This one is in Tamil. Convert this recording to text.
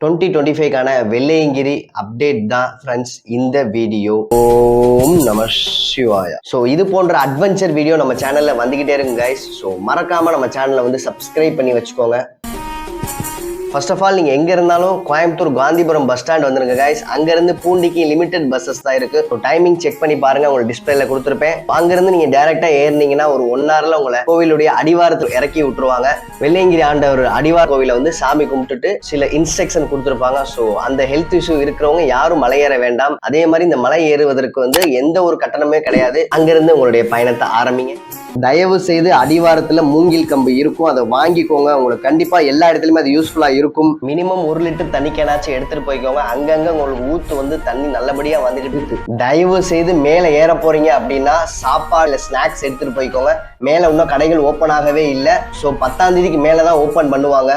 2025 வெள்ளையங்கிரி அப்டேட் தான் ஃப்ரெண்ட்ஸ் இந்த வீடியோ. ஓம் நம சிவாய. ஸோ இது போன்ற அட்வென்ச்சர் வீடியோ நம்ம சேனல்ல வந்துகிட்டே இருக்கு கைஸ். ஸோ மறக்காம நம்ம சேனலை வந்து சப்ஸ்கிரைப் பண்ணி வச்சுக்கோங்க. ஃபர்ஸ்ட் ஆஃப் ஆல் நீங்கள் எங்கே இருந்தாலும் கோயம்புத்தூர் காந்திபுரம் பஸ் ஸ்டாண்ட் வந்துருங்க கைஸ். அங்கேருந்து பூண்டிக்கு லிமிடெட் பஸ்ஸஸ் தான் இருக்குது. ஸோ டைமிங் செக் பண்ணி பாருங்கள், உங்களுக்கு டிஸ்பிளேல கொடுத்துருப்பேன். அங்கேருந்து நீங்கள் டேரெக்டாக ஏறினீங்கன்னா ஒரு 1 hourல உங்களை கோவிலுடைய அடிவாரத்தில் இறக்கி விட்டுருவாங்க. வெள்ளையங்கிரி ஆண்டவர் அடிவார கோவிலை வந்து சாமி கும்பிட்டுட்டு சில இன்ஸ்ட்ரக்ஷன் கொடுத்துருப்பாங்க. ஸோ அந்த ஹெல்த் இஷ்யூ இருக்கிறவங்க யாரும் மலை ஏற வேண்டாம். அதே மாதிரி இந்த மலை ஏறுவதற்கு வந்து எந்த ஒரு கட்டணமே கிடையாது. அங்கேருந்து உங்களுடைய பயணத்தை ஆரம்பிங்க. தயவு செய்து அடிவாரத்துல மூங்கில் கம்பு இருக்கும், அதை வாங்கிக்கோங்க. உங்களுக்கு கண்டிப்பா எல்லா இடத்துலயுமே அது யூஸ்ஃபுல்லா இருக்கும். மினிமம் 1 லிட்டர் தண்ணி கேனாச்சும் எடுத்துட்டு போய்க்கோங்க. அங்கங்க உங்களுக்கு ஊத்து வந்து தண்ணி நல்லபடியா வந்துட்டு இருக்கு. தயவு செய்து மேல ஏற போறீங்க அப்படின்னா சாப்பாடு ஸ்நாக்ஸ் எடுத்துட்டு போய்க்கோங்க. மேல இன்னும் கடைகள் ஓப்பன் ஆகவே இல்லை. ஸோ 10ஆம் தேதிக்கு மேலதான் ஓப்பன் பண்ணுவாங்க.